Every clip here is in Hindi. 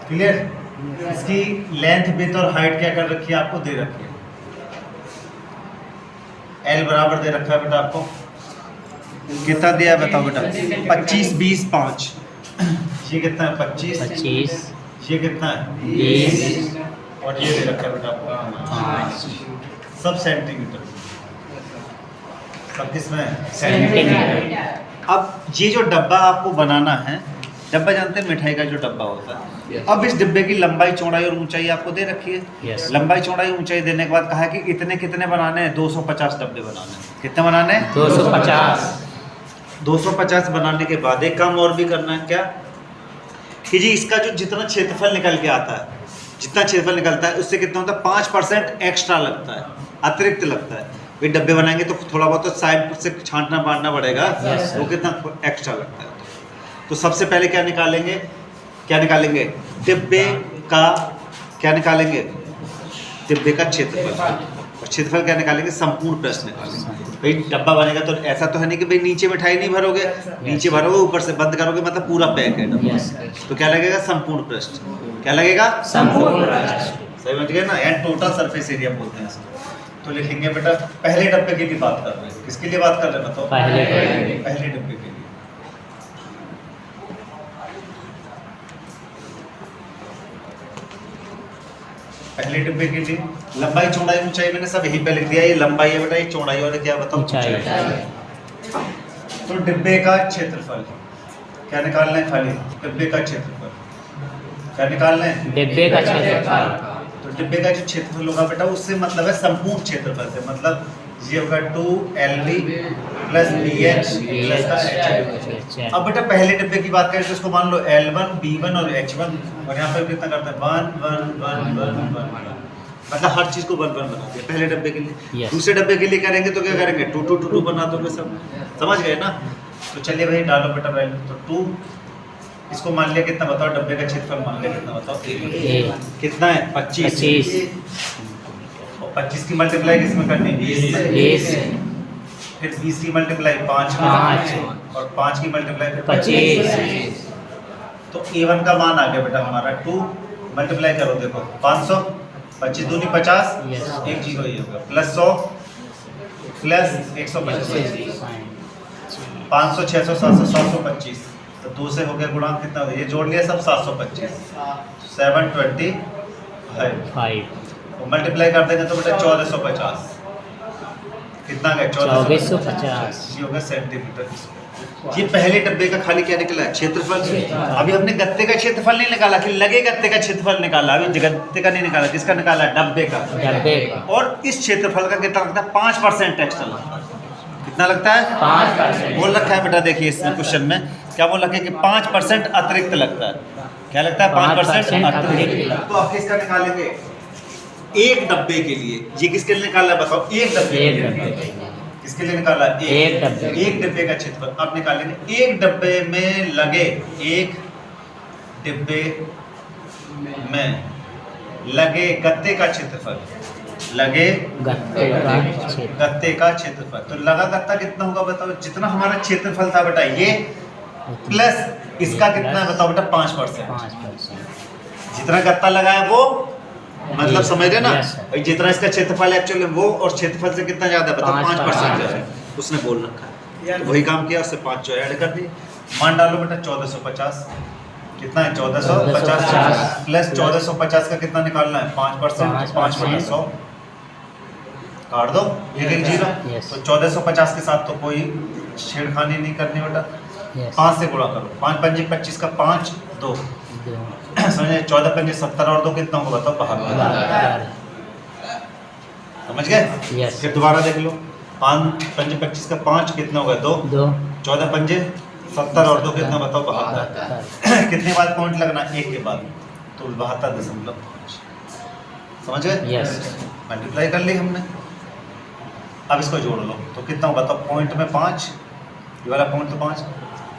क्लियर। इसकी लेंथ विड्थ और हाइट क्या कर रखी है आपको दे रखी है। एल बराबर दे रखा है बेटा आपको, कितना दिया है बताओ बेटा, 25 20 5। ये कितना है 25, ये कितना है 20 और ये दे रखा है बेटा आपको 5। सब सेंटीमीटर, सब किसमें सेंटीमीटर। अब ये जो डब्बा आपको बनाना है, डब्बा जानते हैं मिठाई का जो डब्बा होता है। अब इस डिब्बे की लंबाई चौड़ाई और ऊंचाई आपको दे रखी है। लंबाई चौड़ाई ऊंचाई देने के बाद कहा है कि इतने कितने बनाने हैं, 250 डब्बे बनाने हैं। कितने बनाने हैं 250। 250 बनाने के बाद एक काम और भी करना है, क्या कि जी इसका जो जितना क्षेत्रफल निकल के आता है, जितना क्षेत्रफल निकलता है उससे कितना होता है 5% एक्स्ट्रा लगता है, अतिरिक्त लगता है। वे डब्बे बनाएंगे तो थोड़ा बहुत तो साइड से छांटना बांटना पड़ेगा, वो कितना एक्स्ट्रा लगता है। तो सबसे पहले क्या निकालेंगे, डिब्बे का क्या निकालेंगे, डिब्बे का क्षेत्रफल। और क्षेत्रफल क्या निकालेंगे, संपूर्ण पृष्ठ निकालेंगे। भाई डब्बा बनेगा तो ऐसा तो है नहीं कि भाई नीचे मिठाई नहीं भरोगे, नीचे भरोगे ऊपर से बंद करोगे, मतलब पूरा पैक है डब्बा। तो क्या लगेगा संपूर्ण पृष्ठ, क्या लगेगा संपूर्ण पृष्ठ। सही समझ गए ना, एंड टोटल सरफेस एरिया बोलते हैं इसको। तो लिखेंगे बेटा पहले डब्बे के लिए बात कर रहे हैं, किसके लिए बात कर रहे हैं बताओ, पहले डब्बे के लिए। पहले डिब्बे के लिए लंबाई चौड़ाई ऊंचाई मैंने सब यहीं पे लिख दिया। ये लंबाई है बेटा, ये चौड़ाई और क्या बताओ ऊंचाई। तो डिब्बे का क्षेत्रफल क्या निकालना है, खाली डिब्बे का क्षेत्रफल क्या निकालना है, डिब्बे का क्षेत्रफल। तो डिब्बे का जो क्षेत्रफल होगा बेटा उससे मतलब है संपूर्ण क्षेत्रफल से, मतलब ये होगा 2LB प्लस BH प्लस का HH। अब बेटा पहले डिब्बे की बात करें तो इसको मान लो L1 B1 और H1, और यहाँ पे कितना करते हैं 1 1 1 1 1, मतलब हर चीज को 1 1 बना दिया पहले डब्बे के लिए। दूसरे डब्बे के लिए करेंगे तो क्या करेंगे 2 2 2 2 बना दोगे, सब समझ गए ना। तो चलिए भाई डालो बेटा वैल्यू, तो 2 इसको मान लिया कितना बताओ, डब्बे का क्षेत्रफल मान लिया कितना बताओ, कितना है 25। और 25 की मल्टीप्लाई किसमें करनी है 20, फिर 20 की मल्टीप्लाई 5 और 5 की मल्टीप्लाई फिर 25। तो A1 का मान आ गया बेटा हमारा 2, मल्टीप्लाई करो देखो 500, 25 दूनी 50, एक जीरो ये होगा प्लस 100 प्लस 125, 500 600 700 725। तो 2 से हो गया गुणा कितना, ये जोड़ लिया सब 725, 725 मल्टीप्लाई कर देंगे तो बेटा 1450 कितना गया 1450, ये होगा सेंटीमीटर। ये पहले डब्बे का खाली क्या निकला है क्षेत्रफल। अभी हमने गत्ते का क्षेत्रफल नहीं निकाला कि लगे गत्ते का क्षेत्रफल निकाला, अभी गत्ते का नहीं निकाला, किसका निकाला डब्बे का। और इस क्षेत्रफल का कितना लगता है 5% एक्स्ट्रा लगता है। कितना लगता है 5%। बोल रखा है बेटा, देखिए इसमें क्वेश्चन में क्या बोल रखा है कि 5% अतिरिक्त लगता है। क्या लगता है 5% अतिरिक्त। तो आप किसका निकालेंगे, एक डब्बे के लिए। ये किसके लिए निकाला है बताओ, एक डब्बे के लिए। किसके लिए निकाला, एक डब्बे का क्षेत्रफल। आप निकालेंगे एक डब्बे में लगे, एक डिब्बे में लगे गत्ते का क्षेत्रफल, लगे गत्ते का क्षेत्रफल। तो लगा गत्ता कितना होगा बताओ, जितना हमारा क्षेत्रफल था बेटा ये प्लस इसका कितना है बताओ बेटा 5%। जितना गत्ता लगा है वो मतलब समझ रहे ना, जितना इसका क्षेत्रफल एक्चुअली वो और क्षेत्रफल से कितना ज्यादा बताओ 5% उसने बोल रखा है। तो वही काम किया, उससे 5 जो ऐड कर दिए। मान डालो बेटा 1450 कितना है 1450 प्लस 1450 का कितना निकालना है 5%, 5/100 काट दो एक जीरो। तो 1450 के साथ तो कोई छेड़खानी नहीं करनी बेटा, 5 से गुणा करो, 5 पंजे 25 का 5 2 समझे, 14 पंजे 70 और 2 कितना होगा बताओ 72। समझ गए। फिर दोबारा देख लो, 5 पंजे 25 का 5 कितना होगा 2, 14 पंजे 70 और 2 कितना बताओ 72। कितने बाद पॉइंट लगना, एक के बाद, तो 72.5। समझ गए। मल्टीप्लाई कर ली हमने, अब इसको जोड़ लो तो कितना होगा, तो पॉइंट में 5, ये वाला पॉइंट तो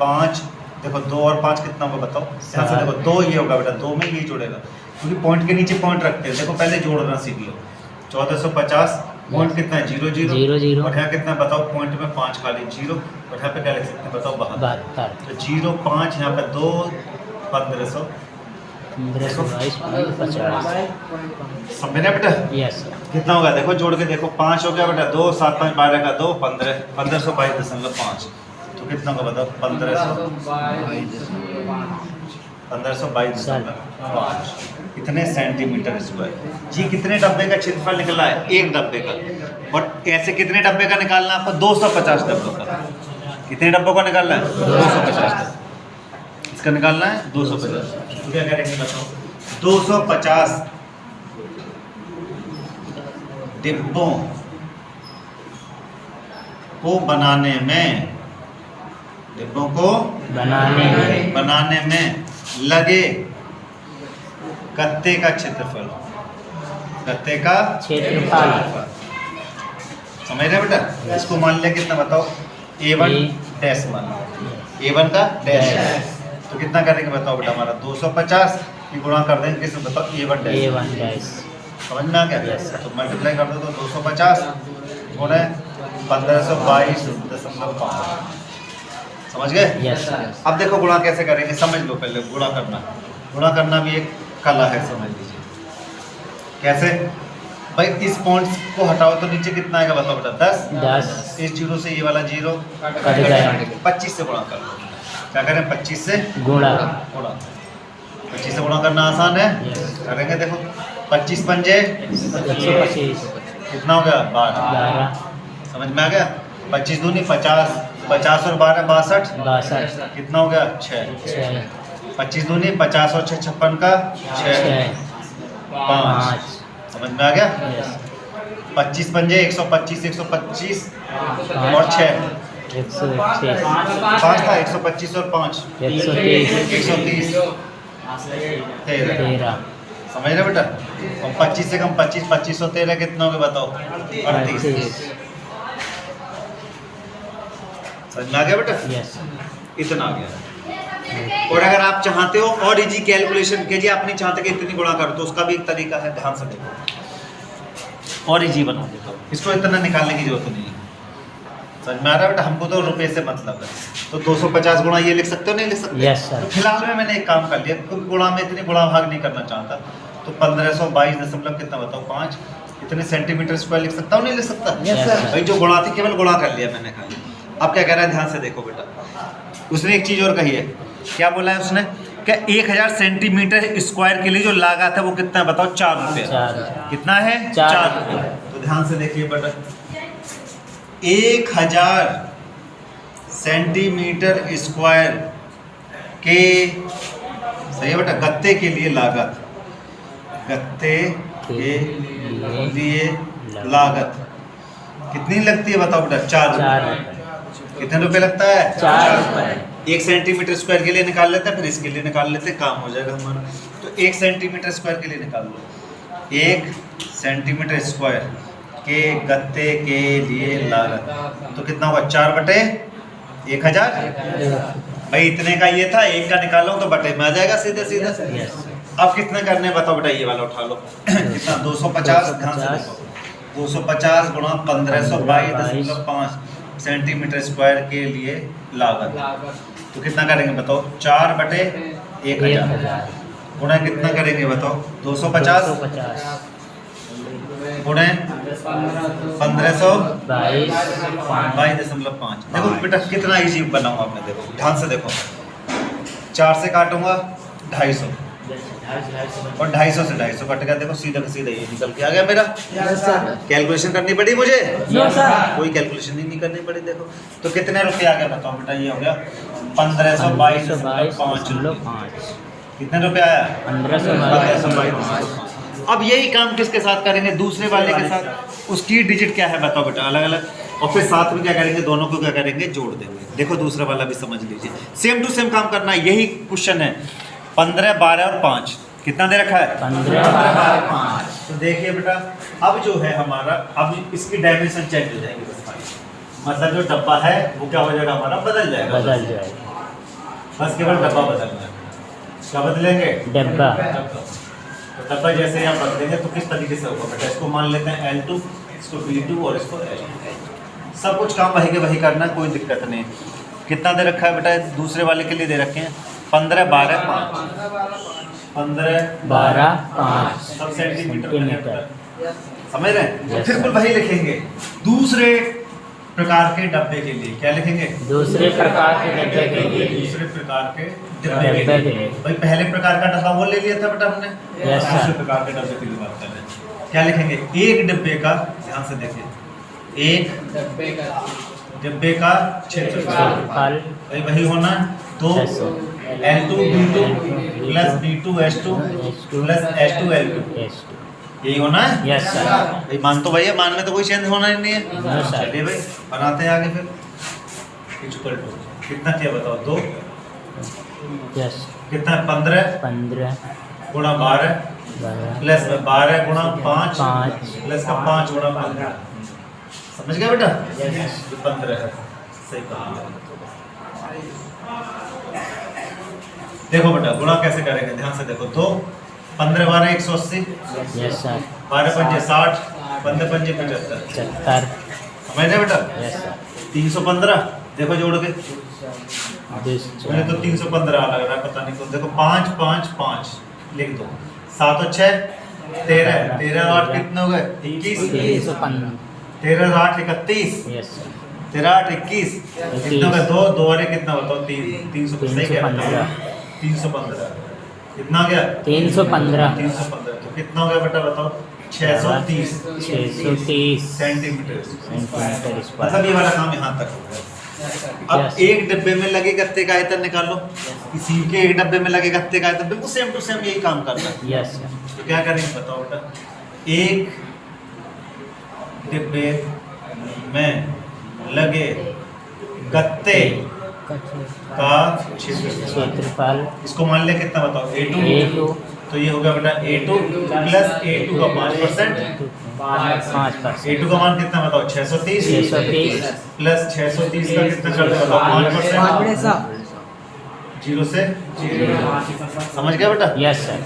5 देखो 2 और 5 कितना होगा बताओ, यहाँ से देखो 2 ये होगा बेटा, 2 में ये जुड़ेगा क्योंकि पॉइंट के नीचे पॉइंट रखते हैं। देखो पहले जोड़ना सीख लो, 1450 पॉइंट कितना है 0 0 और यहाँ कितना बताओ पॉइंट में 5 खाली 0 और यहाँ पे क्या लिख सकते हैं बताओ 72। तो 0 5 यहाँ पे 2 1500 1522.50। समझ रहे बेटा? Yes sir. कितना होगा देखो, जोड़ के देखो, 5 हो गया बेटा, 2 7 5 12 का 2 15 1522.5। तो कितना होगा बताओ? 1522.5 कितने सेंटीमीटर स्क्वायर जी। कितने डब्बे का क्षेत्रफल निकला है? एक डब्बे का। और ऐसे कितने डब्बे का निकालना है आपको? 250 डब्बों का। कितने डब्बों का निकालना है? 250 डब्बों। इसका निकालना है 250। तो क्या करेंगे बताओ? 250 डिब्बों को बनाने में, डिब्बों को बनाने में लगे गत्ते का क्षेत्रफल, गत्ते का क्षेत्रफल। समझ रहे बेटा? इसको मान लिया कितना बताओ? A1 डैश मान लो, A1 का डैश। तो कितना करेंगे बताओ बेटा? हमारा 250 की गुणा कर देंगे किसमें बताओ? A1 dash. समझ में आ गया? तो मल्टीप्लाई कर दो तो 250 गुणे 1522.5। समझ गए? Yes sir. अब देखो गुणा कैसे करेंगे, समझ लो पहले। गुणा करना भी एक कला है, समझ लीजिए। कैसे भाई? इस पॉइंट्स को हटाओ तो नीचे कितना आएगा बताओ बेटा? 10। इस जीरो से ये वाला जीरो कट गया। 25 से गुणा कर लो। क्या करें? 25 से गुणा। 25 से गुणा करना आसान है, करेंगे। देखो 25 पंजे 125। कितना हो गया? 12। समझ में आ गया? 25 दूनी 50, 50 और 12 62। कितना हो गया? 6। 25 दूनी 50 और 6 56 का 6 5। समझ में आ गया? 25 पंजे 125, 125 और 6 5 था, 125 और 5 130 13। समझ रहे बेटा? और 25 से कम 25, 25 और 13 कितना हो गया बताओ? 38। समझ में आ गया बेटा? इतना आ गया। और अगर आप चाहते हो और इजी कैलकुलेशन कीजिए, आप नहीं चाहते कि इतनी गुणा कर, तो उसका भी एक तरीका है, ध्यान से देखो। और इजी बना देता हूँ, इसको इतना निकालने की जरूरत नहीं है। समझ में आ रहा है बेटा? हमको तो रुपए से मतलब है। तो 250 गुणा ये लिख सकते हो, नहीं लिख सकते? Yes sir. तो फिलहाल में मैंने एक काम कर लिया, क्योंकि गुणा में इतनी गुणा भाग नहीं करना चाहता। तो 1522 कितना बताओ? 5। इतने सेंटीमीटर स्क्वायर लिख सकता हूँ, नहीं लिख सकता? Yes sir. भाई जो गुणा थी केवल गुणा कर लिया मैंने खाली। अब क्या कह रहा है, ध्यान से देखो बेटा। उसने एक चीज और कही है। क्या बोला है उसने? क्या 1000 सेंटीमीटर स्क्वायर के लिए जो लागत है वो कितना है बताओ? 4 रुपये। कितना है? 4 रुपये। तो ध्यान से देखिए बेटा, 1000 सेंटीमीटर स्क्वायर के, सही है बेटा, गत्ते के लिए लागत, गत्ते के लिए लागत कितनी लगती है बताओ बेटा? 4 रुपये। कितने रुपए लगता है? 4 रुपये। 1 सेंटीमीटर स्क्वायर के लिए निकाल लेते हैं, फिर इसके लिए निकाल लेते हैं, काम हो जाएगा हमारा। तो 1 सेंटीमीटर स्क्वायर के लिए निकाल लो। 1 सेंटीमीटर स्क्वायर के गत्ते के लिए लागत तो कितना होगा? 4/1000। भाई इतने का ये था, 1 का निकालो तो बटे में आ जाएगा सीधे सीधे। अब कितने करने बताओ बेटा? ये वाला उठा लो। कितना? 250। ध्यान से देखो, 250 गुणा 1522.5 सेंटीमीटर स्क्वायर के लिए लागत। तो कितना करेंगे बताओ? 4/1000 गुणा कितना करेंगे बताओ? 250 गुणे 1522.5। देखो बेटा कितना इजी बनाऊंगा मैं, देखो ध्यान से देखो। 4 से काटूंगा 250 और 250 से 250 कट गया। देखो सीधा का सीधा ये निकल के आ गया मेरा। कैलकुलेशन करनी पड़ी मुझे? कोई कैलकुलेशन ही नहीं करनी पड़ी। देखो तो कितने रुपये आ गया बताओ बेटा? ये हो गया 1522.5। कितने रुपये आया? 1522। अब यही काम किसके साथ करेंगे? दूसरे वाले के साथ। उसकी डिजिट क्या है बताओ बेटा? अलग अलग। और फिर साथ में क्या करेंगे? दोनों को क्या करेंगे? जोड़ देंगे। देखो दूसरा वाला भी समझ लीजिए, सेम टू सेम काम करना है। यही क्वेश्चन है। 15 12 और 5 कितना दे रखा है? 15 12 5। तो देखिए बेटा, अब जो है हमारा, अब इसकी डायमेंशन चेंज हो जाएगी बस भाई। मतलब जो डब्बा है वो क्या हो जाएगा? हमारा बदल जाएगा। बस केवल डब्बा बदलना है। क्या बदलेंगे? डब्बा। तो डब्बा जैसे यहाँ बदलेंगे तो किस तरीके से होगा बेटा? इसको मान लेते हैं L2, इसको B2 और इसको L2। सब कुछ काम वही के वही करना है, कोई दिक्कत नहीं। कितना दे रखा है बेटा? दूसरे वाले के लिए दे रखे हैं 15 12 5। 15 12 5 सब सेंटीमीटर सेंटीमीटर। समझ रहे हैं? Yes, फिर sir. कुल वही लिखेंगे। दूसरे प्रकार के डब्बे के लिए क्या लिखेंगे? दूसरे प्रकार के डब्बे के लिए दूसरे प्रकार के डब्बे डब्बे के के लिए। लिए। भाई पहले प्रकार का डब्बा वो ले लिया था बेटा हमने। Yes, sir. दूसरे प्रकार के डब्बे के लिए बात कर रहे हैं। क्या लिखेंगे? एक डब्बे का, ध्यान से देखिए, एक डब्बे का क्षेत्रफल क्षेत्रफल भाई वही होना तो L2 B2 plus B2 H2 plus H2 L2 यही होना है। Yes sir. भाई मान तो भैया, मान में तो कोई चेंज होना ही नहीं है। No sir. चलिए भाई बनाते हैं आगे फिर। इक्वल टू कितना किया बताओ? 2 यस कितना है? 15 15 गुणा 12 12 प्लस में 12 गुणा 5 5 प्लस का 5 गुणा 15। समझ गए बेटा? ये 15 है। सही कहा। देखो बेटा गुणा कैसे करेंगे, ध्यान से देखो। तो 15 12 180, यस सर। 12 पंजे 60, 15 पंजे 75। 75 समझ रहे बेटा? Yes sir. 315 देखो जोड़ के, दूसरा मुझे तो 315 लग रहा है, पता नहीं क्यों। देखो 5 5 5 लिख दो। 7 और 6 13, 13 8 कितने हो गए? 21। 315 13 8 31, यस सर। 13 8 21 कितने हो गए? 2 2 और 1 कितना बताओ? 3 300 सही कह रहा था। 315 कितना हो गया? 315 315 तो कितना हो गया बेटा बताओ? 630 630 सेंटीमीटर। Centimetre square. मतलब ये वाला काम यहाँ तक हो गया। अब Yes. एक डब्बे में लगे गत्ते का आयतन निकालो, इसी के एक डब्बे में लगे गत्ते का आयतन, बिल्कुल सेम टू सेम यही काम करना है। Yes sir. तो क्या करेंगे बताओ बेटा? एक डिब्बे में लगे गत्ते का क्षेत्रफल, क्षेत्रफल इसको मान ले कितना बताओ? A2। A2 तो ये हो गया बेटा A2 प्लस A2 का 5%। 5% A2 का मान कितना बताओ? 630 630 प्लस 630 का कितना कर दो बताओ? 5%। 0 से 0। समझ गया बेटा? Yes sir.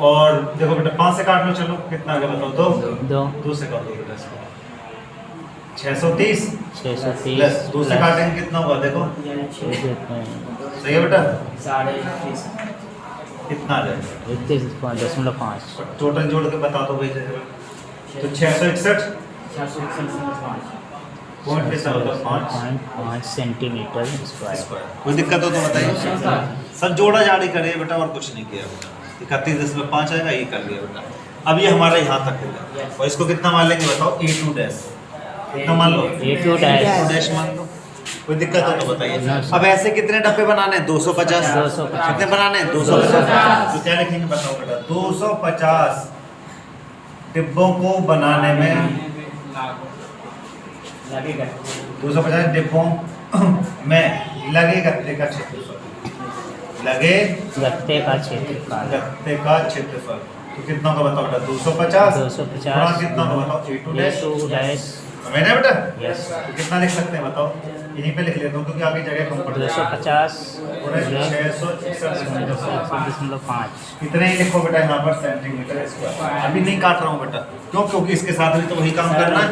और देखो बेटा 5 से काट लो, चलो कितना आ गया बताओ? 2 2 2 से काट दो बेटा इसको। 630 630 प्लस 2 से काटेंगे कितना होगा? देखो सही है बेटा? कितना आ जाएगा? 31.5 टोटल जोड़ के बता दो भाई। तो 661 पॉइंट कितना होगा? 5 सेंटीमीटर स्क्वायर। कोई दिक्कत हो तो बताइए। सब जोड़ा जाड़ी करे बेटा, और कुछ नहीं किया बेटा। 31.5 आएगा, ये कर लिया बेटा। अब ये हमारा यहाँ तक होगा, और इसको कितना मान लेंगे बताओ? A2 डैश कितना मान लो? A2 डैश डैश मान लो। कोई दिक्कत हो तो बताइए। No, sir. अब ऐसे कितने डब्बे बनाने हैं? 250। 250 कितने बनाने हैं? 250। तो क्या लिखेंगे बताओ बेटा? 250 डिब्बों को बनाने में 250 डिब्बों में लगे गत्ते का क्षेत्रफल, लगे गत्ते का क्षेत्रफल गत्ते का क्षेत्रफल तो कितना होगा बताओ बेटा? 250 250 गुणा कितना होगा बताओ? A2 dash. A2 डैश समझ रहे बेटा? यस तो कितना लिख सकते हैं बताओ? यहीं पे लिख लेता हूँ क्योंकि आगे जगह कम पड़ जाएगा। 250 और 661 6.5 इतने ही लिखो बेटा यहाँ पर सेंटीमीटर स्क्वायर। अभी नहीं काट रहा हूँ बेटा, क्यों? क्योंकि इसके साथ भी तो वही काम करना है।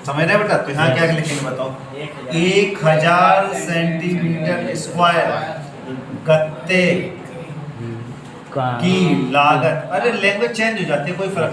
समझ रहे बेटा? तो यहाँ क्या लिखेंगे बताओ? 1000 सेंटीमीटर स्क्वायर गत्ते की लागत। अरे लैंग्वेज चेंज हो जाती है, कोई फर्क